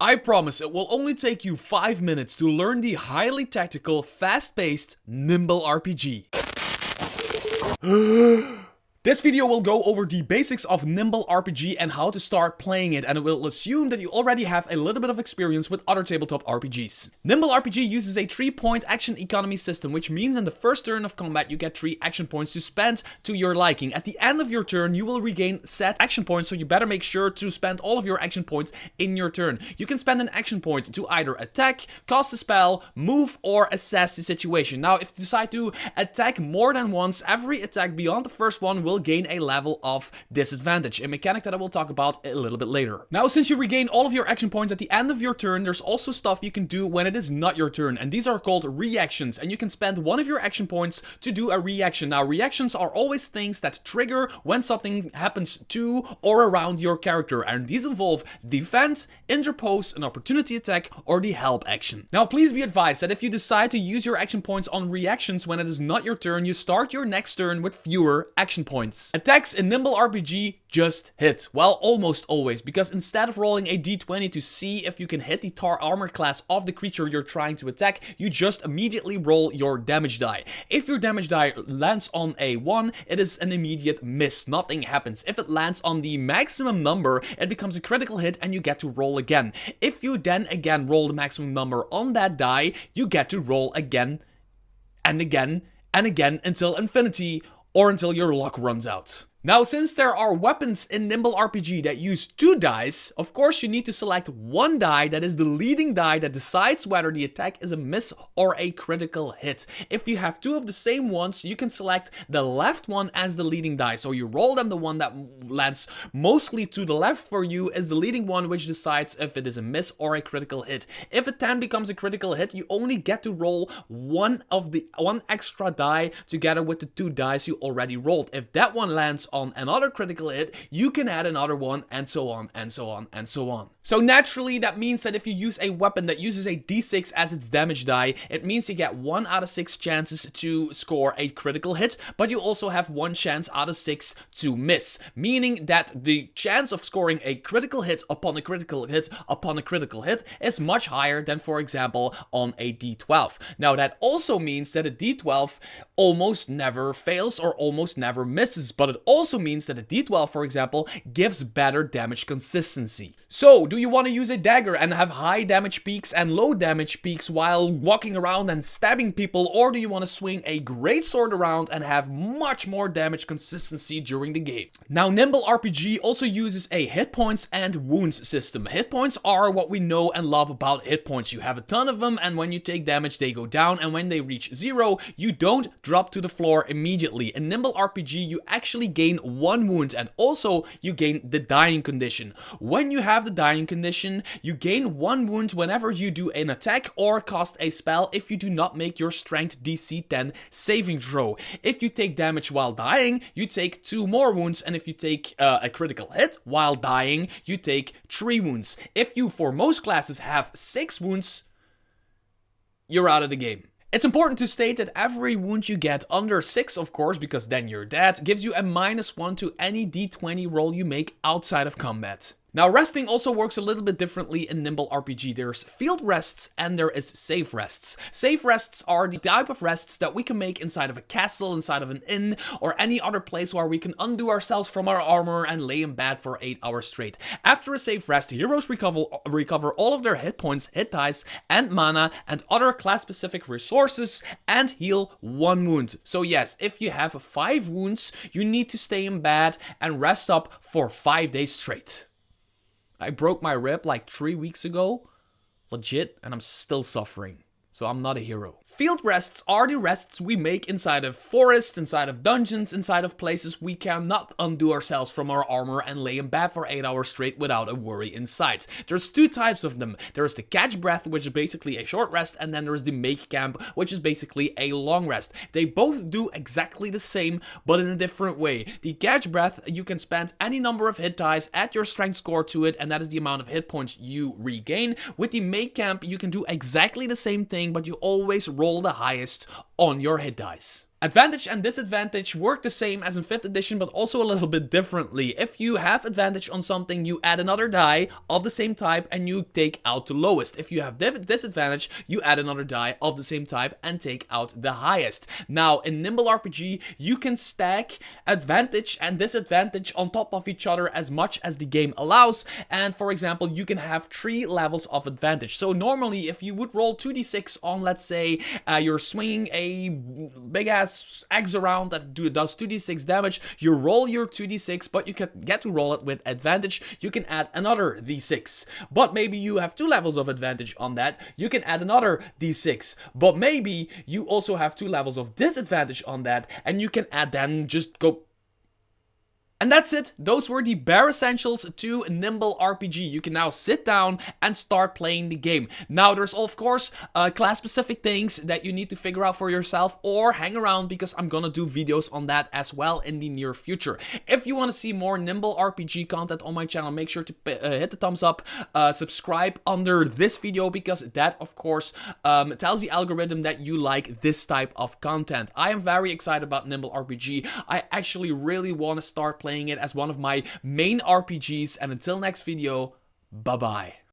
I promise it will only take you 5 minutes to learn the highly tactical, fast-paced Nimble RPG. This video will go over the basics of Nimble RPG and how to start playing it, and it will assume that you already have a little bit of experience with other tabletop RPGs. Nimble RPG uses a 3-point action economy system, which means in the first turn of combat you get 3 action points to spend to your liking. At the end of your turn you will regain set action points, so you better make sure to spend all of your action points in your turn. You can spend an action point to either attack, cast a spell, move, or assess the situation. Now if you decide to attack more than once, every attack beyond the first one will gain a level of disadvantage, a mechanic that I will talk about a little bit later. Now, since you regain all of your action points at the end of your turn, there's also stuff you can do when it is not your turn, and these are called reactions, and you can spend one of your action points to do a reaction. Now, reactions are always things that trigger when something happens to or around your character, and these involve defend, interpose, an opportunity attack, or the help action. Now, please be advised that if you decide to use your action points on reactions when it is not your turn, you start your next turn with fewer action points. Attacks in Nimble RPG just hit. Well, almost always, because instead of rolling a d20 to see if you can hit the armor class of the creature you're trying to attack, you just immediately roll your damage die. If your damage die lands on a 1, it is an immediate miss. Nothing happens. If it lands on the maximum number, it becomes a critical hit and you get to roll again. If you then again roll the maximum number on that die, you get to roll again and again and again until infinity, or until your luck runs out. Now, since there are weapons in Nimble RPG that use 2 dice, of course you need to select one die that is the leading die that decides whether the attack is a miss or a critical hit. If you have 2 of the same ones, you can select the left one as the leading die. So you roll them, the one that lands mostly to the left for you is the leading one, which decides if it is a miss or a critical hit. If a 10 becomes a critical hit, you only get to roll one extra die together with the 2 dice you already rolled. If that one lands on another critical hit, you can add another one, and so on, and so on, and so on. So naturally, that means that if you use a weapon that uses a d6 as its damage die, it means you get 1 out of 6 chances to score a critical hit, but you also have 1 chance out of 6 to miss, meaning that the chance of scoring a critical hit upon a critical hit upon a critical hit is much higher than, for example, on a d12. Now, that also means that a d12 almost never fails or almost never misses, but it also means that a d12, for example, gives better damage consistency. So, do you want to use a dagger and have high damage peaks and low damage peaks while walking around and stabbing people, or do you want to swing a greatsword around and have much more damage consistency during the game? Now, Nimble RPG also uses a hit points and wounds system. Hit points are what we know and love about hit points. You have a ton of them, and when you take damage, they go down, and when they reach 0, you don't drop to the floor immediately. In Nimble RPG, you actually gain 1 wound, and also you gain the dying condition. When you have the dying condition, you gain 1 wound whenever you do an attack or cast a spell if you do not make your strength DC 10 saving throw. If you take damage while dying, you take 2 more wounds, and if you take a critical hit while dying, you take 3 wounds. If you, for most classes, have 6 wounds, you're out of the game. It's important to state that every wound you get under 6, of course, because then you're dead, gives you a -1 to any d20 roll you make outside of combat. Now, resting also works a little bit differently in Nimble RPG. There's field rests and there is safe rests. Safe rests are the type of rests that we can make inside of a castle, inside of an inn, or any other place where we can undo ourselves from our armor and lay in bed for 8 hours straight. After a safe rest, heroes recover all of their hit points, hit dice, and mana, and other class-specific resources, and heal 1 wound. So yes, if you have 5 wounds, you need to stay in bed and rest up for 5 days straight. I broke my rib like 3 weeks ago, legit, and I'm still suffering. So I'm not a hero. Field rests are the rests we make inside of forests, inside of dungeons, inside of places we cannot undo ourselves from our armor and lay in bed for 8 hours straight without a worry in sight. There's 2 types of them. There's the catch breath, which is basically a short rest, and then there's the make camp, which is basically a long rest. They both do exactly the same, but in a different way. The catch breath, you can spend any number of hit dice, add your strength score to it, and that is the amount of hit points you regain. With the make camp, you can do exactly the same thing, but you always roll the highest on your hit dice. Advantage and disadvantage work the same as in 5th edition, but also a little bit differently. If you have advantage on something, you add another die of the same type and you take out the lowest. If you have disadvantage, you add another die of the same type and take out the highest. Now, in Nimble RPG, you can stack advantage and disadvantage on top of each other as much as the game allows. And for example, you can have 3 levels of advantage. So normally, if you would roll 2d6 on, let's say, you're swinging a big ass axe around that does 2d6 damage, you roll your 2d6, but you can get to roll it with advantage. You can add another d6, but maybe you have 2 levels of advantage on that. You can add another d6, but maybe you also have 2 levels of disadvantage on that, and you can add then just go. And that's it. Those were the bare essentials to Nimble RPG. You can now sit down and start playing the game. Now, there's of course class-specific things that you need to figure out for yourself, or hang around because I'm gonna do videos on that as well in the near future. If you want to see more Nimble RPG content on my channel, make sure to hit the thumbs up, subscribe under this video, because that of course tells the algorithm that you like this type of content. I am very excited about Nimble RPG. I actually really want to start playing it as one of my main RPGs, and until next video, bye bye.